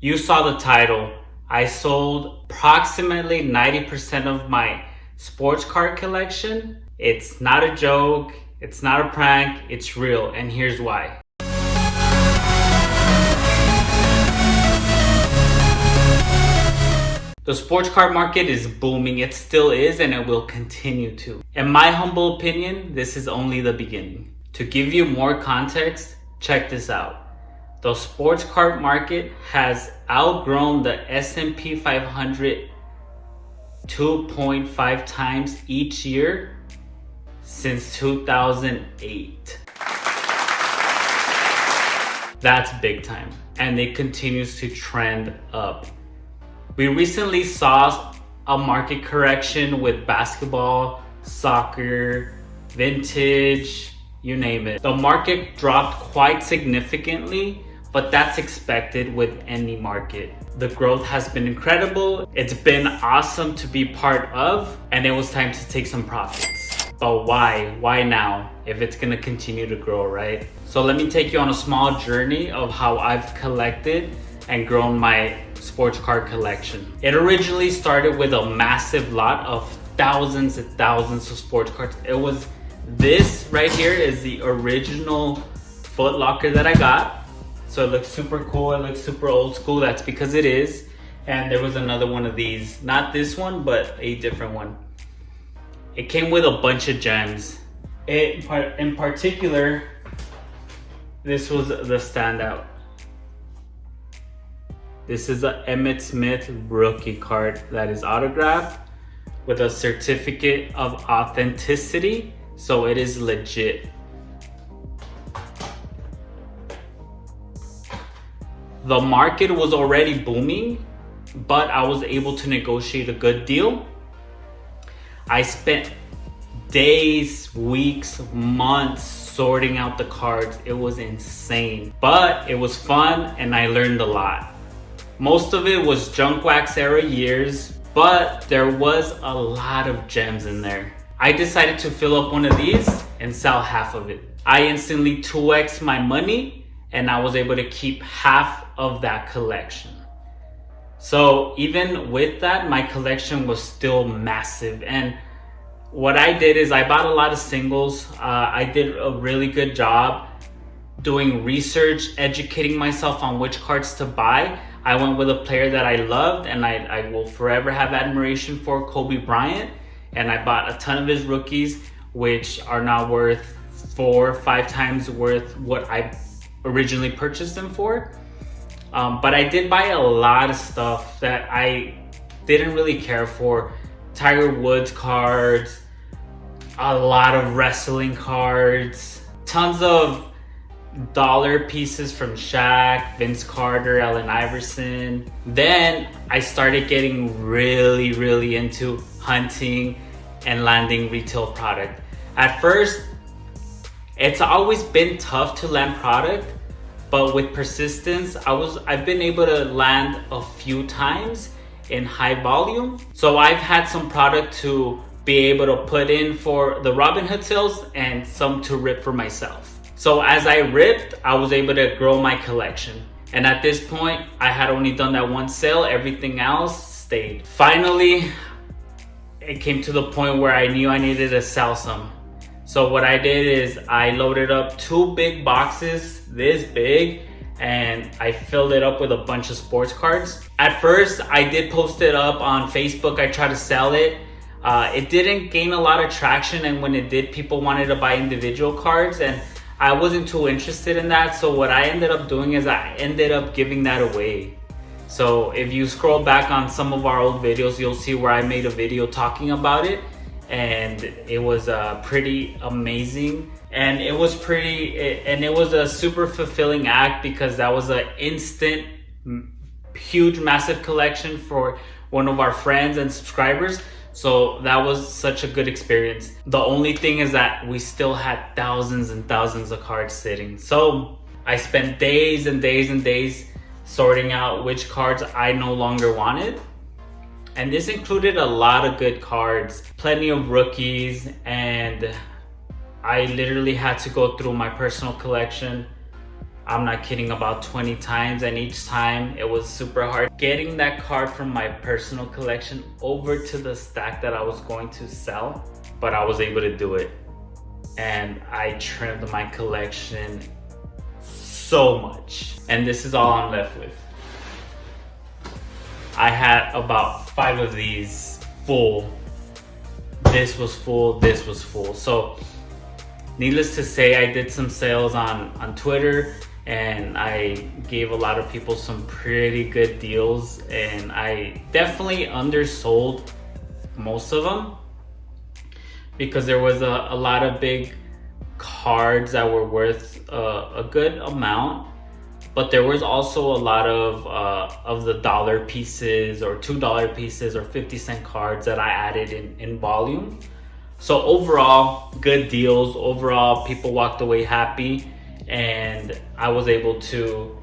You saw the title. I sold approximately 90% of my sports card collection. It's not a joke, it's not a prank, it's real, and here's why. The sports card market is booming. It still is, and it will continue to. In my humble opinion, this is only the beginning. To give you more context, check this out. The sports card market has outgrown the S&P 500 2.5 times each year since 2008. That's big time, and it continues to trend up. We recently saw a market correction with basketball, soccer, vintage, you name it. The market dropped quite significantly, but that's expected with any market. The growth has been incredible. It's been awesome to be part of, and it was time to take some profits. But why? Why now? If it's gonna continue to grow, right? So let me take you on a small journey of how I've collected and grown my sports card collection. It originally started with a massive lot of thousands and thousands of sports cards. It was this right here is the original Foot Locker that I got. So it looks super cool, it looks super old school, that's because it is. And there was another one of these, not this one, but a different one. It came with a bunch of gems. In particular, this was the standout. This is an Emmitt Smith rookie card that is autographed with a certificate of authenticity, so it is legit. The market was already booming, but I was able to negotiate a good deal. I spent days, weeks, months sorting out the cards. It was insane, but it was fun and I learned a lot. Most of it was junk wax era years, but there was a lot of gems in there. I decided to fill up one of these and sell half of it. I instantly 2x'd my money and I was able to keep half of that collection. So even with that, my collection was still massive. And what I did is I bought a lot of singles. I did a really good job doing research, educating myself on which cards to buy. I went with a player that I loved and I will forever have admiration for, Kobe Bryant. And I bought a ton of his rookies, which are now worth 4 or 5 times worth what I originally purchased them for. But I did buy a lot of stuff that I didn't really care for. Tiger Woods cards, a lot of wrestling cards, tons of dollar pieces from Shaq, Vince Carter, Allen Iverson. Then I started getting really into hunting and landing retail product. At first, it's always been tough to land product, but with persistence, I've been able to land a few times in high volume. So I've had some product to be able to put in for the Robinhood sales and some to rip for myself. So as I ripped, I was able to grow my collection. And at this point, I had only done that one sale, everything else stayed. Finally, it came to the point where I knew I needed to sell some. So what I did is I loaded up 2 big boxes, this big, and I filled it up with a bunch of sports cards. At first, I did post it up on Facebook. I tried to sell it. It didn't gain a lot of traction, and when it did, people wanted to buy individual cards, and I wasn't too interested in that. So what I ended up doing is I ended up giving that away. So if you scroll back on some of our old videos, you'll see where I made a video talking about it, and it was pretty amazing. And it was a super fulfilling act because that was an instant, huge, massive collection for one of our friends and subscribers. So that was such a good experience. The only thing is that we still had thousands and thousands of cards sitting. So I spent days and days and days sorting out which cards I no longer wanted. And this included a lot of good cards, plenty of rookies, and I literally had to go through my personal collection. I'm not kidding, about 20 times, and each time it was super hard getting that card from my personal collection over to the stack that I was going to sell, but I was able to do it. And I trimmed my collection so much. And this is all I'm left with. I had about 5 of these full. This was full, this was full. So needless to say, I did some sales on Twitter, and I gave a lot of people some pretty good deals, and I definitely undersold most of them because there was a lot of big cards that were worth a good amount, but there was also a lot of the dollar pieces or $2 pieces or 50-cent cards that I added in volume. So overall, good deals. Overall, people walked away happy, and I was able to,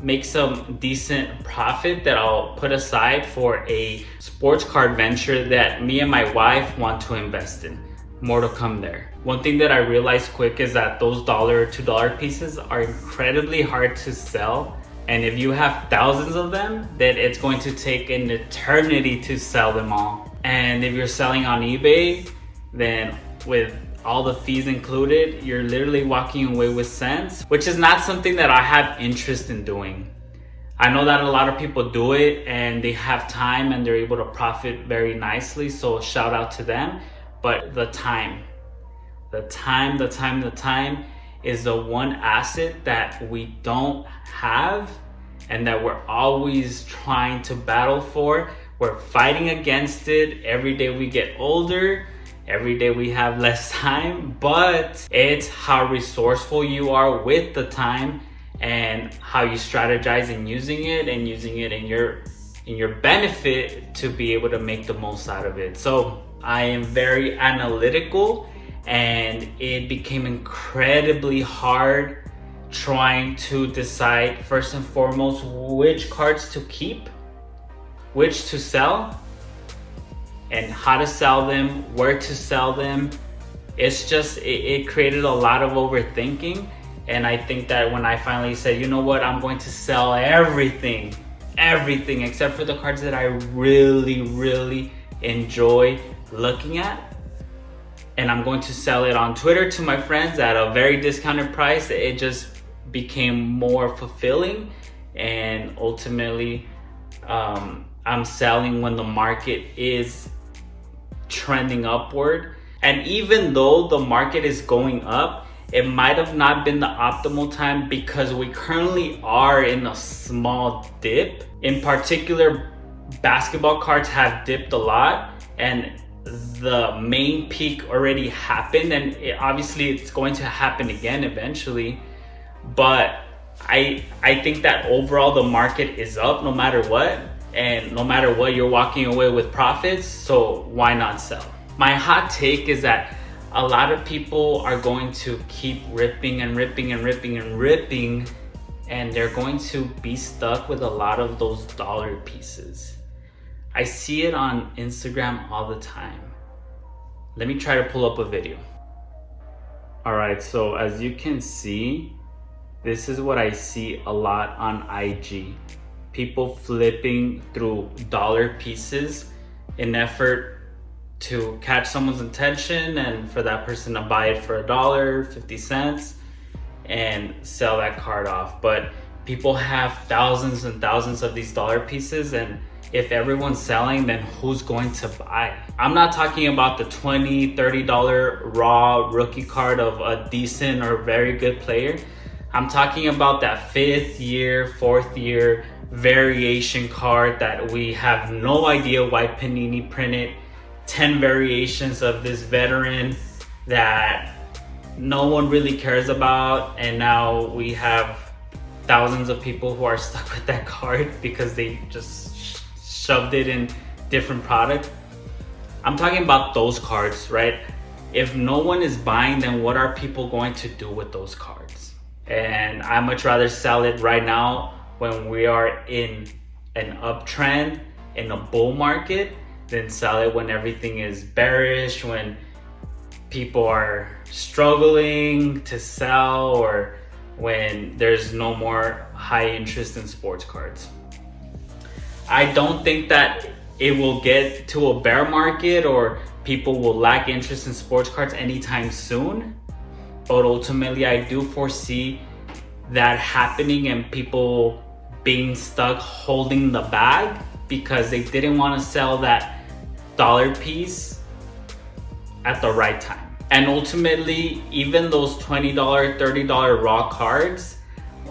make some decent profit that I'll put aside for a sports card venture that me and my wife want to invest in. More to come there. One thing that I realized quick is that those $1 or $2 pieces are incredibly hard to sell. And if you have thousands of them, then it's going to take an eternity to sell them all. And if you're selling on eBay, then with all the fees included, you're literally walking away with cents, which is not something that I have interest in doing. I know that a lot of people do it and they have time and they're able to profit very nicely, so shout out to them. But the time is the one asset that we don't have and that we're always trying to battle for. We're fighting against it. Every day we get older, every day we have less time, but it's how resourceful you are with the time and how you strategize in using it and using it in your benefit to be able to make the most out of it. So I am very analytical, and it became incredibly hard trying to decide first and foremost which cards to keep, which to sell, and how to sell them, where to sell them. It's just, it created a lot of overthinking. And I think that when I finally said, you know what, I'm going to sell everything except for the cards that I really enjoy looking at, and I'm going to sell it on Twitter to my friends at a very discounted price, it just became more fulfilling. And ultimately, I'm selling when the market is trending upward. And even though the market is going up, it might have not been the optimal time because we currently are in a small dip. In particular, basketball cards have dipped a lot, and the main peak already happened, and obviously it's going to happen again eventually. But I think that overall the market is up no matter what, and no matter what, you're walking away with profits, so why not sell? My hot take is that a lot of people are going to keep ripping, and they're going to be stuck with a lot of those dollar pieces. I see it on Instagram all the time. Let me try to pull up a video. All right, so as you can see, this is what I see a lot on IG. People flipping through dollar pieces in effort to catch someone's attention and for that person to buy it for $1, 50 cents, and sell that card off. But people have thousands and thousands of these dollar pieces, and if everyone's selling, then who's going to buy? I'm not talking about the $20, $30 raw rookie card of a decent or very good player. I'm talking about that 5th year, 4th year variation card that we have no idea why Panini printed 10 variations of this veteran that no one really cares about, and now we have thousands of people who are stuck with that card because they just shoved it in different product. I'm talking about those cards, right? If no one is buying, then what are people going to do with those cards? And I much rather sell it right now when we are in an uptrend, in a bull market, than sell it when everything is bearish, when people are struggling to sell, or when there's no more high interest in sports cards. I don't think that it will get to a bear market or people will lack interest in sports cards anytime soon. But ultimately, I do foresee that happening and people being stuck holding the bag because they didn't want to sell that dollar piece at the right time. And ultimately, even those $20, $30 raw cards,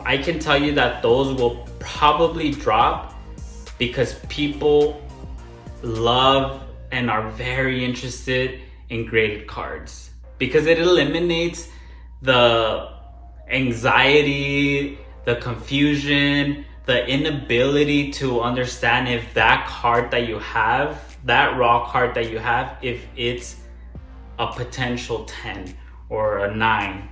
I can tell you that those will probably drop because people love and are very interested in graded cards because it eliminates the anxiety, the confusion, the inability to understand if that card that you have, that raw card that you have, if it's a potential 10 or a 9,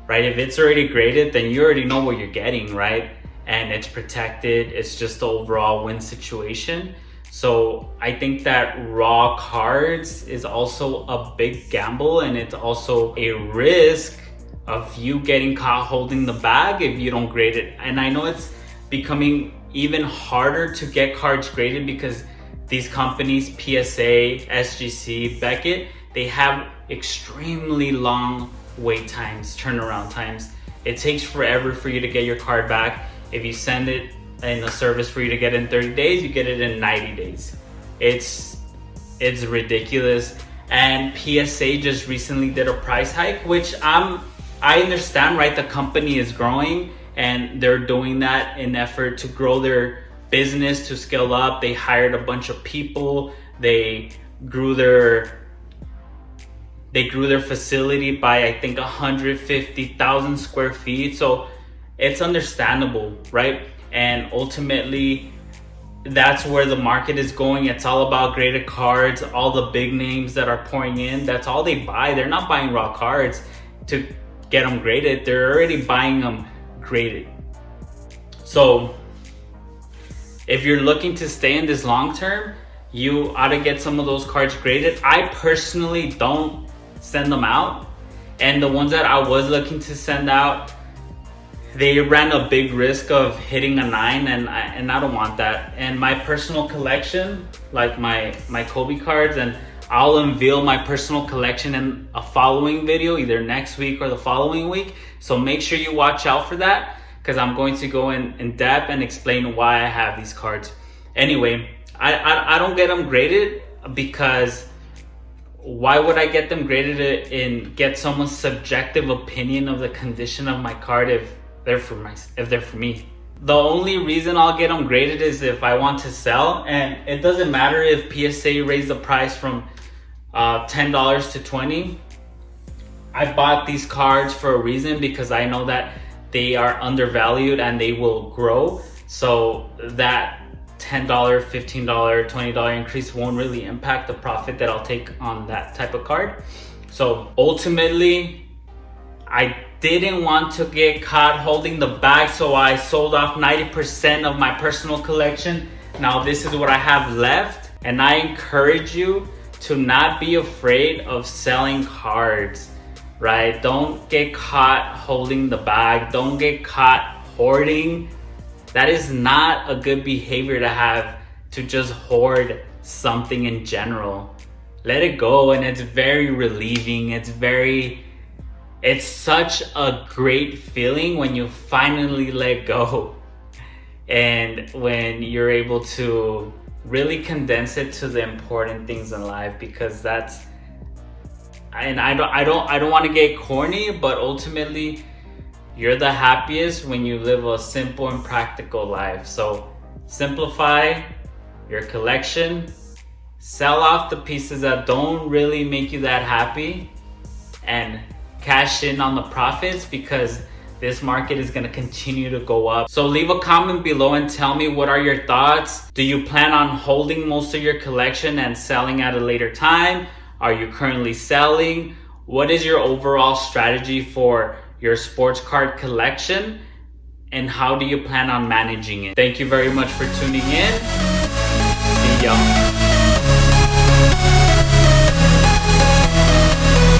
right? If it's already graded, then you already know what you're getting, right? And it's protected. It's just the overall win situation. So I think that raw cards is also a big gamble, and it's also a risk of you getting caught holding the bag if you don't grade it. And I know it's becoming even harder to get cards graded because these companies, PSA, SGC, Beckett, they have extremely long wait times, turnaround times. It takes forever for you to get your card back. If you send it in a service for you to get in 30 days, you get it in 90 days. It's ridiculous. And PSA just recently did a price hike, which I understand, right? The company is growing and they're doing that in effort to grow their business, to scale up. They hired a bunch of people. They grew their facility by, I think, 150,000 square feet. So it's understandable, right? And ultimately, that's where the market is going. It's all about graded cards. All the big names that are pouring in, that's all they buy. They're not buying raw cards to get them graded. They're already buying them graded. So if you're looking to stay in this long term, you ought to get some of those cards graded. I personally don't send them out, and the ones that I was looking to send out, they ran a big risk of hitting a 9, and I don't want that. And my personal collection, like my Kobe cards, and I'll unveil my personal collection in a following video, either next week or the following week. So make sure you watch out for that, because I'm going to go in depth and explain why I have these cards. Anyway, I don't get them graded because why would I get them graded and get someone's subjective opinion of the condition of my card if they're for me? The only reason I'll get them graded is if I want to sell, and it doesn't matter if PSA raised the price from $10 to $20. I bought these cards for a reason, because I know that they are undervalued and they will grow. So that $10, $15, $20 increase won't really impact the profit that I'll take on that type of card. So ultimately, I didn't want to get caught holding the bag, so I sold off 90% of my personal collection. Now this is what I have left, and I encourage you to not be afraid of selling cards, right? Don't get caught holding the bag. Don't get caught hoarding. That is not a good behavior to have, to just hoard something in general. Let it go, and it's very relieving. It's such a great feeling when you finally let go, and when you're able to really condense it to the important things in life, because that's, and I don't want to get corny, but ultimately you're the happiest when you live a simple and practical life. So simplify your collection, sell off the pieces that don't really make you that happy, and cash in on the profits, because this market is going to continue to go up. So leave a comment below and tell me, what are your thoughts? Do you plan on holding most of your collection and selling at a later time? Are you currently selling? What is your overall strategy for your sports card collection, and how do you plan on managing it? Thank you very much for tuning in. See y'all.